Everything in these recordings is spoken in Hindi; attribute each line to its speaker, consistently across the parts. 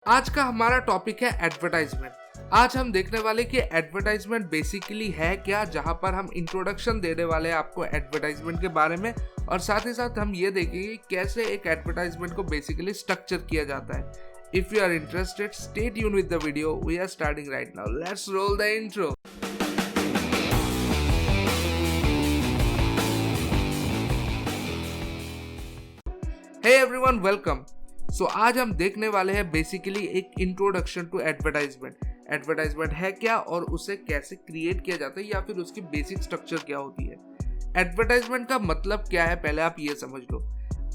Speaker 1: आज का हमारा टॉपिक है एडवर्टाइजमेंट। आज हम देखने वाले कि एडवर्टाइजमेंट बेसिकली है क्या, जहां पर हम इंट्रोडक्शन देने वाले हैं आपको एडवर्टाइजमेंट के बारे में, और साथ ही साथ हम ये देखेंगे कैसे एक एडवर्टाइजमेंट को बेसिकली स्ट्रक्चर किया जाता है। If you are interested, stay tune with the video. We are starting right now. Let's roll the intro. Hey everyone, welcome. So आज हम देखने वाले हैं बेसिकली एक इंट्रोडक्शन टू एडवर्टाइजमेंट। एडवर्टाइजमेंट है क्या और उसे कैसे क्रिएट किया जाता है, या फिर उसकी बेसिक स्ट्रक्चर क्या होती है। एडवर्टाइजमेंट का मतलब क्या है, पहले आप ये समझ लो।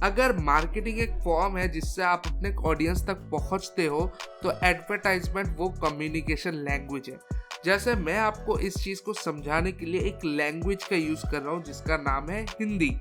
Speaker 1: अगर मार्केटिंग एक फॉर्म है जिससे आप अपने ऑडियंस तक पहुंचते हो, तो एडवर्टाइजमेंट वो कम्युनिकेशन लैंग्वेज है। जैसे मैं आपको इस चीज को समझाने के लिए एक लैंग्वेज का यूज कर रहा हूँ जिसका नाम है हिंदी,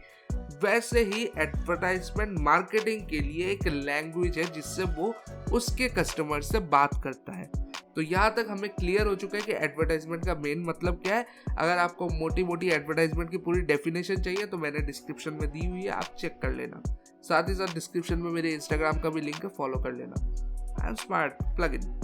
Speaker 1: वैसे ही एडवर्टाइजमेंट मार्केटिंग के लिए एक लैंग्वेज है जिससे वो उसके कस्टमर से बात करता है। तो यहाँ तक हमें क्लियर हो चुका है कि एडवर्टाइजमेंट का मेन मतलब क्या है। अगर आपको मोटी मोटी एडवर्टाइजमेंट की पूरी डेफिनेशन चाहिए तो मैंने डिस्क्रिप्शन में दी हुई है, आप चेक कर लेना। साथ ही साथ डिस्क्रिप्शन में मेरे इंस्टाग्राम का भी लिंक है, फॉलो कर लेना। I am smart plug in.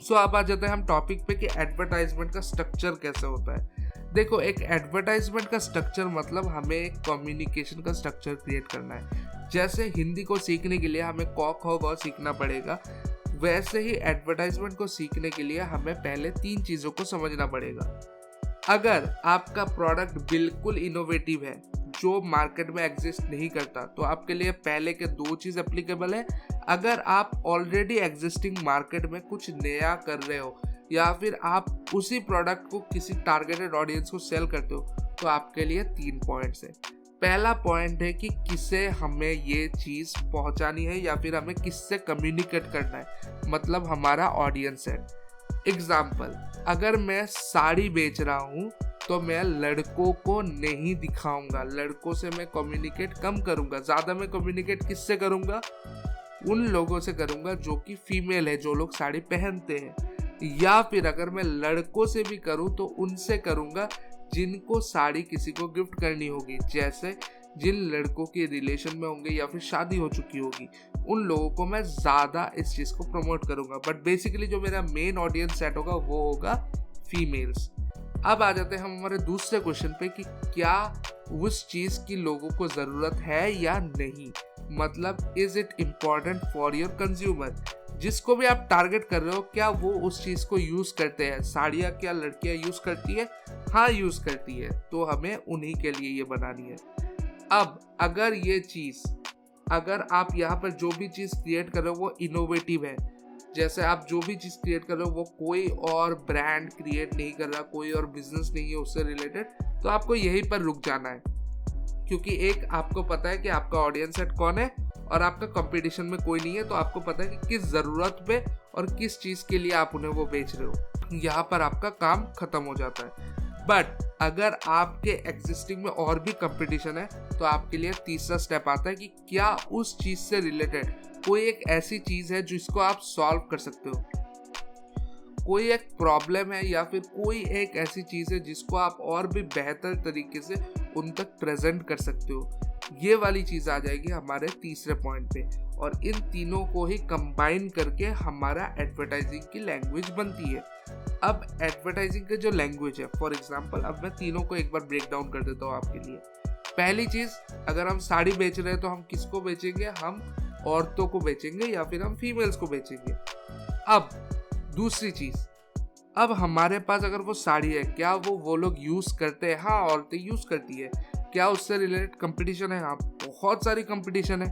Speaker 1: So अब आ जाते हैं हम टॉपिक पे कि एडवर्टाइजमेंट का स्ट्रक्चर कैसे होता है। देखो, एक एडवर्टाइजमेंट का स्ट्रक्चर मतलब हमें एक कम्युनिकेशन का स्ट्रक्चर क्रिएट करना है। जैसे हिंदी को सीखने के लिए हमें क ख ग सीखना पड़ेगा, वैसे ही एडवर्टाइजमेंट को सीखने के लिए हमें पहले 3 चीज़ों को समझना पड़ेगा। अगर आपका प्रोडक्ट बिल्कुल इनोवेटिव है, जो मार्केट में एग्जिस्ट नहीं करता, तो आपके लिए पहले के 2 चीज़ एप्लीकेबल है। अगर आप ऑलरेडी एग्जिस्टिंग मार्केट में कुछ नया कर रहे हो, या फिर आप उसी प्रोडक्ट को किसी टारगेटेड ऑडियंस को सेल करते हो, तो आपके लिए 3 पॉइंट्स है। पहला पॉइंट है कि किसे हमें ये चीज़ पहुंचानी है, या फिर हमें किससे कम्युनिकेट करना है, मतलब हमारा ऑडियंस है। एग्जाम्पल, अगर मैं साड़ी बेच रहा हूँ तो मैं लड़कों को नहीं दिखाऊंगा, लड़कों से मैं कम्युनिकेट कम करूंगा। ज़्यादा मैं कम्युनिकेट किससे करूंगा? उन लोगों से करूंगा जो कि फीमेल है, जो लोग साड़ी पहनते हैं। या फिर अगर मैं लड़कों से भी करूं तो उनसे करूंगा जिनको साड़ी किसी को गिफ्ट करनी होगी, जैसे जिन लड़कों के रिलेशन में होंगे या फिर शादी हो चुकी होगी, उन लोगों को मैं ज़्यादा इस चीज़ को प्रमोट करूंगा। बट बेसिकली जो मेरा मेन ऑडियंस सेट होगा वो होगा फीमेल्स। अब आ जाते हैं हम हमारे दूसरे क्वेश्चन पे कि क्या उस चीज़ की लोगों को ज़रूरत है या नहीं, मतलब is it important for your consumer. जिसको भी आप टारगेट कर रहे हो, क्या वो उस चीज़ को यूज़ करते हैं। साड़ियाँ क्या लड़कियाँ यूज़ करती है? हाँ, यूज़ करती है, तो हमें उन्हीं के लिए ये बनानी है। अब अगर ये चीज़, अगर आप यहाँ पर जो भी चीज़ क्रिएट कर रहे हो वो इनोवेटिव है, जैसे आप जो भी चीज़ क्रिएट कर रहे हो वो कोई और ब्रांड क्रिएट नहीं कर रहा, कोई और बिजनेस नहीं है उससे रिलेटेड, तो आपको यहीं पर रुक जाना है। क्योंकि एक, आपको पता है कि आपका ऑडियंस सेट कौन है और आपका कंपटीशन में कोई नहीं है, तो आपको पता है कि किस ज़रूरत पे और किस चीज़ के लिए आप उन्हें वो बेच रहे हो। यहाँ पर आपका काम खत्म हो जाता है। बट अगर आपके एग्जिस्टिंग में और भी कंपटीशन है, तो आपके लिए तीसरा स्टेप आता है कि क्या उस चीज़ से रिलेटेड कोई एक ऐसी चीज़ है जिसको आप सॉल्व कर सकते हो। कोई एक प्रॉब्लम है या फिर कोई एक ऐसी चीज़ है जिसको आप और भी बेहतर तरीके से उन तक प्रेजेंट कर सकते हो। ये वाली चीज़ आ जाएगी हमारे तीसरे पॉइंट पे, और इन तीनों को ही कंबाइन करके हमारा एडवर्टाइजिंग की लैंग्वेज बनती है। अब एडवर्टाइजिंग का जो लैंग्वेज है, फॉर एग्जांपल, अब मैं तीनों को एक बार ब्रेक डाउन कर देता हूँ आपके लिए। पहली चीज़, अगर हम साड़ी बेच रहे हैं तो हम किसको बेचेंगे? हम औरतों को बेचेंगे या फिर हम फीमेल्स को बेचेंगे। अब दूसरी चीज़, अब हमारे पास अगर वो साड़ी है, क्या वो लोग यूज़ करते हैं? हाँ, औरतें यूज़ करती है। क्या उससे रिलेटेड कंपटीशन है? हाँ, बहुत सारी कंपटीशन है।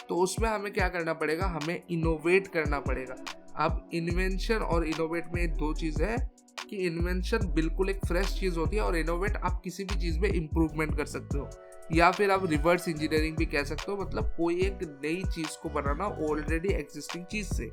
Speaker 1: तो उसमें हमें क्या करना पड़ेगा? हमें इनोवेट करना पड़ेगा। अब इन्वेंशन और इनोवेट में 2 चीज़ है कि इन्वेंशन बिल्कुल एक फ्रेश चीज़ होती है, और इनोवेट आप किसी भी चीज़ में इम्प्रूवमेंट कर सकते हो, या फिर आप रिवर्स इंजीनियरिंग भी कह सकते हो, मतलब कोई एक नई चीज़ को बनाना ऑलरेडी एग्जिस्टिंग चीज़ से।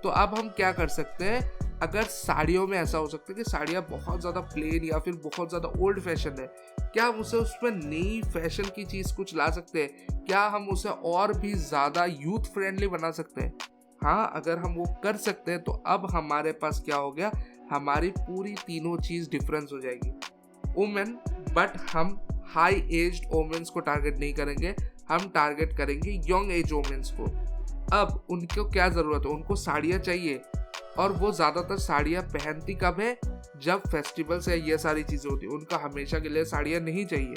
Speaker 1: तो अब हम क्या कर सकते हैं? अगर साड़ियों में ऐसा हो सकता है कि साड़ियाँ बहुत ज़्यादा प्लेन या फिर बहुत ज़्यादा ओल्ड फैशन है, क्या हम उसे उसमें नई फैशन की चीज़ कुछ ला सकते हैं? क्या हम उसे और भी ज़्यादा यूथ फ्रेंडली बना सकते हैं? हाँ, अगर हम वो कर सकते हैं तो अब हमारे पास क्या हो गया? हमारी पूरी तीनों चीज़ डिफरेंस हो जाएगी। वुमेन, बट हम हाई एज्ड वुमेन्स को टारगेट नहीं करेंगे, हम टारगेट करेंगे यंग एज वुमेन्स को। अब उनको क्या जरूरत है, उनको साड़ियाँ चाहिए, और वो ज्यादातर साड़ियाँ पहनती कब है, जब फेस्टिवल्स है, ये सारी चीजें होती है। उनका हमेशा के लिए साड़ियाँ नहीं चाहिए,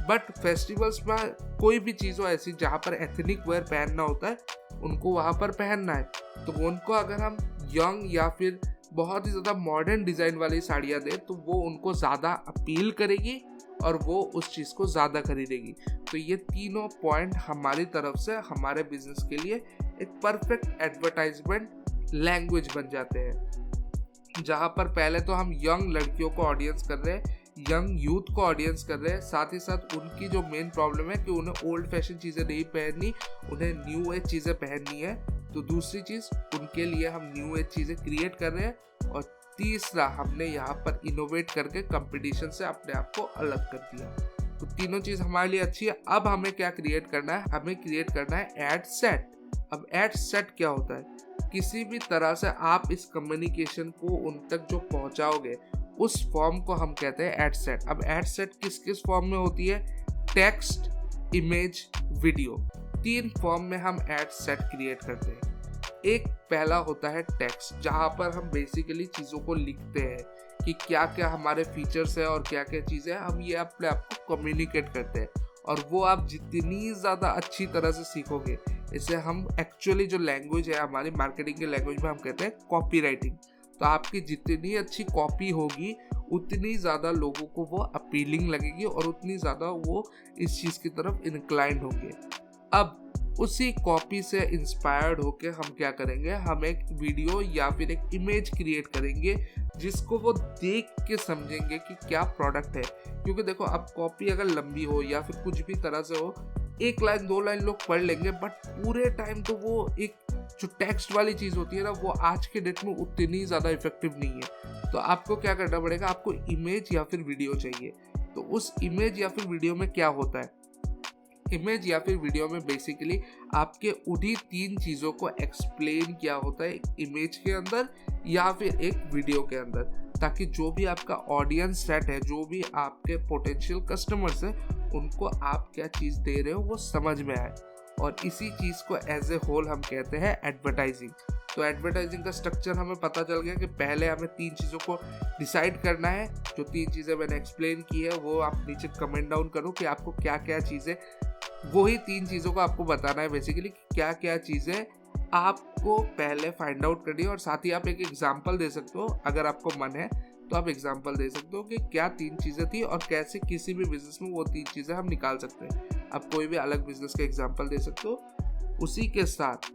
Speaker 1: बट फेस्टिवल्स में कोई भी चीज हो ऐसी जहाँ पर एथनिक वेयर पहनना होता है, उनको वहां पर पहनना है। तो उनको अगर हम यंग या फिर बहुत ही ज्यादा मॉडर्न डिजाइन वाली साड़ियाँ दें तो वो उनको ज्यादा अपील करेगी और वो उस चीज को ज्यादा खरीदेगी। तो ये तीनों पॉइंट हमारी तरफ से हमारे बिजनेस के लिए एक परफेक्ट एडवर्टाइजमेंट लैंग्वेज बन जाते हैं, जहां पर पहले तो हम यंग लड़कियों को ऑडियंस कर रहे हैं, यंग यूथ को ऑडियंस कर रहे हैं, साथ ही साथ उनकी जो मेन प्रॉब्लम है कि उन्हें ओल्ड फैशन चीज़ें नहीं पहननी, उन्हें न्यू एज चीज़ें पहननी है। तो दूसरी चीज़, उनके लिए हम न्यू एज चीज़ें क्रिएट कर रहे हैं। और तीसरा, हमने यहाँ पर इनोवेट करके कंपटीशन से अपने आप को अलग कर दिया। तो तीनों चीज़ हमारे लिए अच्छी है। अब हमें क्या क्रिएट करना है, हमें क्रिएट करना है एड सेट। अब एड सेट क्या होता है, किसी भी तरह से आप इस कम्युनिकेशन को उन तक जो पहुंचाओगे, उस फॉर्म को हम कहते हैं एड सेट। अब एड सेट किस किस फॉर्म में होती है, टेक्स्ट, इमेज, वीडियो, 3 फॉर्म में हम एड सेट क्रिएट करते हैं। एक पहला होता है टेक्स्ट, जहां पर हम बेसिकली चीज़ों को लिखते हैं कि क्या क्या हमारे फीचर्स है और क्या क्या चीज़ें हम ये अपने आप को कम्युनिकेट करते हैं। और वो आप जितनी ज़्यादा अच्छी तरह से सीखोगे, इसे हम एक्चुअली जो लैंग्वेज है हमारी मार्केटिंग के लैंग्वेज में हम कहते हैं कॉपी राइटिंग। तो आपकी जितनी अच्छी कॉपी होगी उतनी ज़्यादा लोगों को वो अपीलिंग लगेगी और उतनी ज़्यादा वो इस चीज़ की तरफ इंक्लाइंड होंगे। अब उसी कॉपी से इंस्पायर्ड होके हम क्या करेंगे, हम एक वीडियो या फिर एक इमेज क्रिएट करेंगे जिसको वो देख के समझेंगे कि क्या प्रोडक्ट है। क्योंकि देखो, अब कॉपी अगर लंबी हो या फिर कुछ भी तरह से हो, 1 लाइन 2 लाइन लोग पढ़ लेंगे, बट पूरे टाइम तो वो एक जो टेक्स्ट वाली चीज़ होती है ना, वो आज के डेट में उतनी ज़्यादा इफेक्टिव नहीं है। तो आपको क्या करना पड़ेगा, आपको इमेज या फिर वीडियो चाहिए। तो उस इमेज या फिर वीडियो में क्या होता है, इमेज या फिर वीडियो में बेसिकली आपके उन्हीं 3 चीज़ों को एक्सप्लेन किया होता है, एक इमेज के अंदर या फिर एक वीडियो के अंदर, ताकि जो भी आपका ऑडियंस सेट है, जो भी आपके पोटेंशियल कस्टमर्स हैं, उनको आप क्या चीज़ दे रहे हो वो समझ में आए। और इसी चीज़ को एज ए होल हम कहते हैं एडवर्टाइजिंग। तो एडवर्टाइजिंग का स्ट्रक्चर हमें पता चल गया कि पहले हमें 3 चीज़ों को डिसाइड करना है। जो 3 चीज़ें मैंने एक्सप्लेन की है वो आप नीचे कमेंट डाउन करो कि आपको क्या क्या चीज़ें, वही 3 चीज़ों को आपको बताना है बेसिकली, क्या क्या चीज़ें आपको पहले फाइंड आउट करनी है। और साथ ही आप एक एग्जाम्पल दे सकते हो, अगर आपको मन है तो आप एग्जाम्पल दे सकते हो कि क्या 3 चीज़ें थी और कैसे किसी भी बिजनेस में वो 3 चीज़ें हम निकाल सकते हैं। आप कोई भी अलग बिजनेस का एग्जाम्पल दे सकते हो। उसी के साथ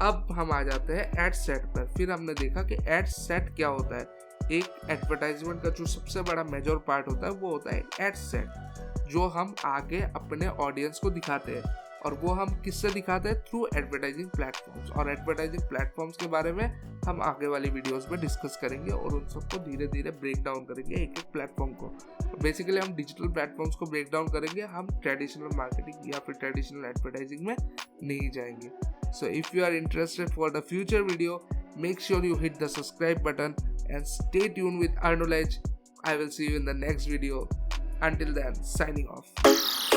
Speaker 1: अब हम आ जाते हैं एड सेट पर। फिर हमने देखा कि एड सेट क्या होता है। एक एडवर्टाइजमेंट का जो सबसे बड़ा मेजर पार्ट होता है वो होता है एड सेट, जो हम आगे अपने ऑडियंस को दिखाते हैं। और वो हम किससे दिखाते हैं, थ्रू एडवर्टाइजिंग प्लेटफॉर्म्स। और एडवर्टाइजिंग प्लेटफॉर्म्स के बारे में हम आगे वाली वीडियोस में डिस्कस करेंगे और उन सबको धीरे धीरे ब्रेक डाउन करेंगे, एक एक प्लेटफॉर्म को। बेसिकली हम डिजिटल प्लेटफॉर्म्स को ब्रेक डाउन करेंगे, हम ट्रेडिशनल मार्केटिंग या फिर ट्रेडिशनल एडवर्टाइजिंग में नहीं जाएंगे। So if you are interested for the future video, make sure you hit the subscribe button and stay tuned with Arnolage. I will see you in the next video. Until then, signing off.